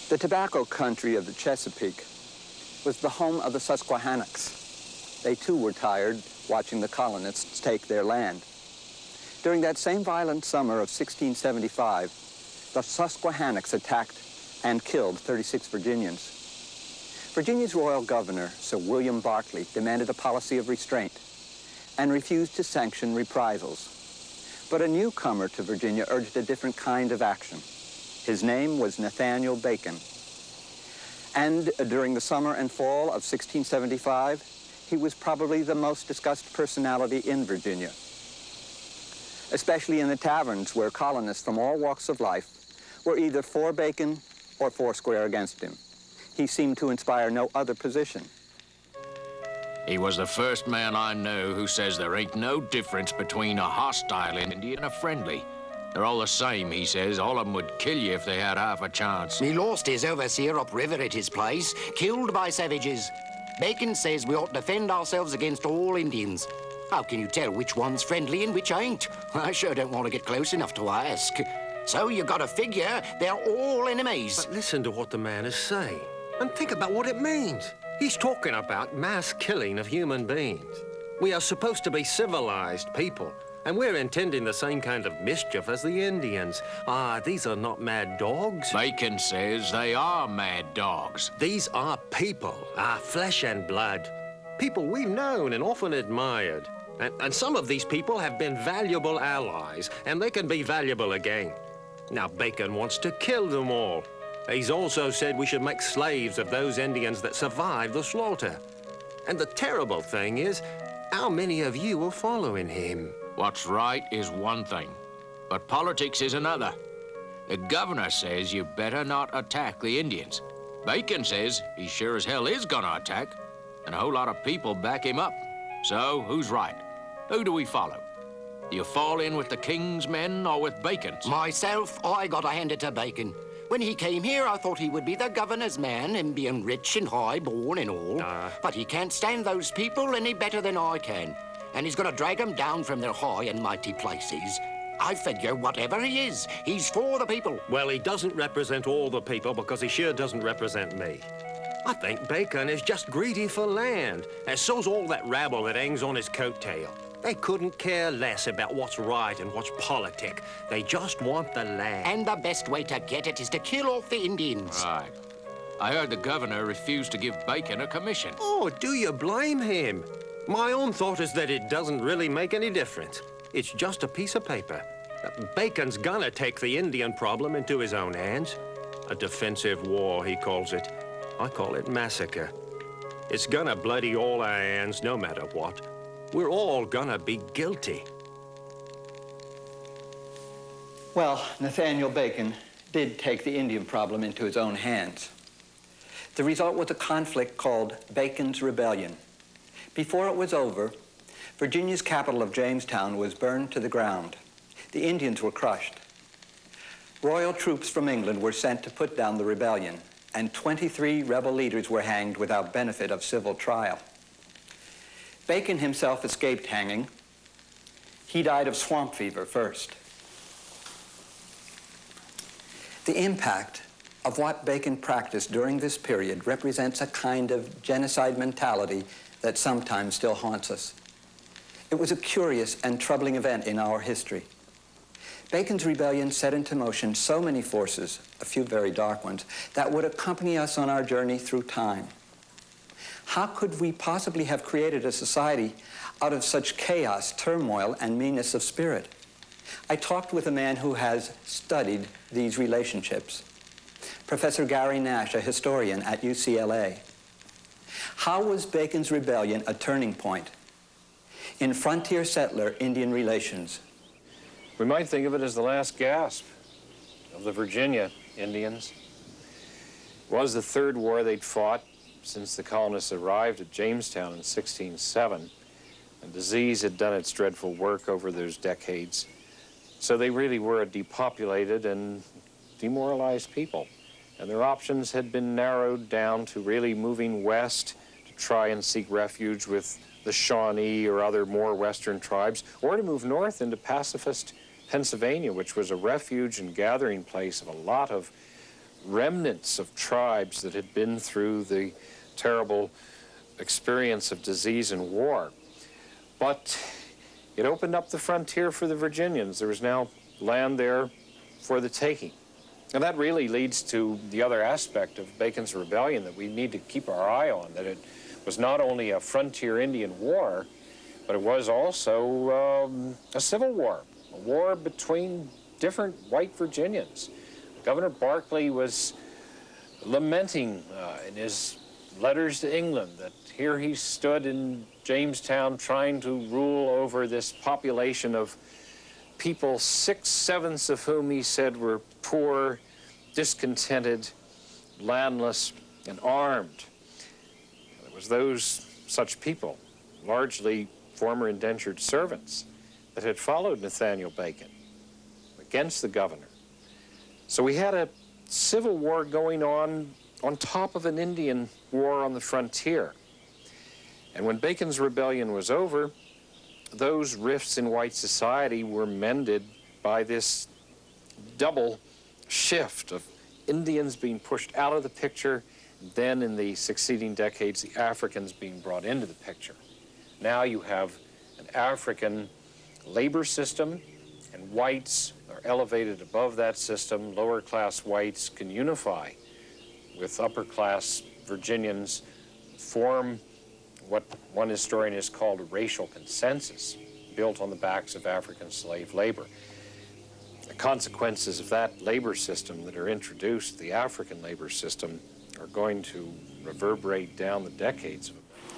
The tobacco country of the Chesapeake was the home of the Susquehannacks. They too were tired watching the colonists take their land. During that same violent summer of 1675, the Susquehannacks attacked and killed 36 Virginians. Virginia's royal governor, Sir William Berkeley, demanded a policy of restraint and refused to sanction reprisals. But a newcomer to Virginia urged a different kind of action. His name was Nathaniel Bacon. And during the summer and fall of 1675, he was probably the most discussed personality in Virginia, especially in the taverns where colonists from all walks of life were either for Bacon or foursquare against him. He seemed to inspire no other position. He was the first man I know who says there ain't no difference between a hostile Indian and a friendly. They're all the same, he says. All of them would kill you if they had half a chance. He lost his overseer upriver at his place, killed by savages. Bacon says we ought to defend ourselves against all Indians. How can you tell which one's friendly and which ain't? I sure don't want to get close enough to ask. So you got to figure they're all enemies. But listen to what the man is saying, and think about what it means. He's talking about mass killing of human beings. We are supposed to be civilized people, and we're intending the same kind of mischief as the Indians. These are not mad dogs. Bacon says they are mad dogs. These are people, flesh and blood. People we've known and often admired. And some of these people have been valuable allies, and they can be valuable again. Now, Bacon wants to kill them all. He's also said we should make slaves of those Indians that survived the slaughter. And the terrible thing is, how many of you are following him? What's right is one thing, but politics is another. The governor says you better not attack the Indians. Bacon says he sure as hell is gonna attack, and a whole lot of people back him up. So, who's right? Who do we follow? Do you fall in with the king's men or with Bacon's? Myself, I gotta hand it to Bacon. When he came here, I thought he would be the governor's man and being rich and high-born and all. But he can't stand those people any better than I can. And he's gonna drag them down from their high and mighty places. I figure whatever he is, he's for the people. Well, he doesn't represent all the people because he sure doesn't represent me. I think Bacon is just greedy for land, and so's all that rabble that hangs on his coattail. They couldn't care less about what's right and what's politic. They just want the land. And the best way to get it is to kill off the Indians. Right. I heard the governor refused to give Bacon a commission. Oh, do you blame him? My own thought is that it doesn't really make any difference. It's just a piece of paper. Bacon's gonna take the Indian problem into his own hands. A defensive war, he calls it. I call it massacre. It's gonna bloody all our hands, no matter what. We're all gonna be guilty. Well, Nathaniel Bacon did take the Indian problem into his own hands. The result was a conflict called Bacon's Rebellion. Before it was over, Virginia's capital of Jamestown was burned to the ground. The Indians were crushed. Royal troops from England were sent to put down the rebellion, and 23 rebel leaders were hanged without benefit of civil trial. Bacon himself escaped hanging. He died of swamp fever first. The impact of what Bacon practiced during this period represents a kind of genocide mentality that sometimes still haunts us. It was a curious and troubling event in our history. Bacon's rebellion set into motion so many forces, a few very dark ones, that would accompany us on our journey through time. How could we possibly have created a society out of such chaos, turmoil, and meanness of spirit? I talked with a man who has studied these relationships, Professor Gary Nash, a historian at UCLA. How was Bacon's rebellion a turning point in frontier settler-Indian relations? We might think of it as the last gasp of the Virginia Indians. It was the third war they'd fought since the colonists arrived at Jamestown in 1607, and disease had done its dreadful work over those decades. So they really were a depopulated and demoralized people, and their options had been narrowed down to really moving west to try and seek refuge with the Shawnee or other more western tribes, or to move north into pacifist Pennsylvania, which was a refuge and gathering place of a lot of remnants of tribes that had been through the terrible experience of disease and war. But it opened up the frontier for the Virginians. There was now land there for the taking. And that really leads to the other aspect of Bacon's rebellion that we need to keep our eye on, that it was not only a frontier Indian war, but it was also a civil war, a war between different white Virginians. Governor Berkeley was lamenting in his letters to England that here he stood in Jamestown trying to rule over this population of people, 6/7 of whom he said were poor, discontented, landless, and armed. It was those such people, largely former indentured servants, that had followed Nathaniel Bacon against the governor. So we had a civil war going on top of an Indian war on the frontier. And when Bacon's rebellion was over, those rifts in white society were mended by this double shift of Indians being pushed out of the picture, then in the succeeding decades, the Africans being brought into the picture. Now you have an African labor system, and whites are elevated above that system. Lower class whites can unify with upper class Virginians, form what one historian has called a racial consensus, built on the backs of African slave labor. The consequences of that labor system that are introduced, the African labor system, are going to reverberate down the decades of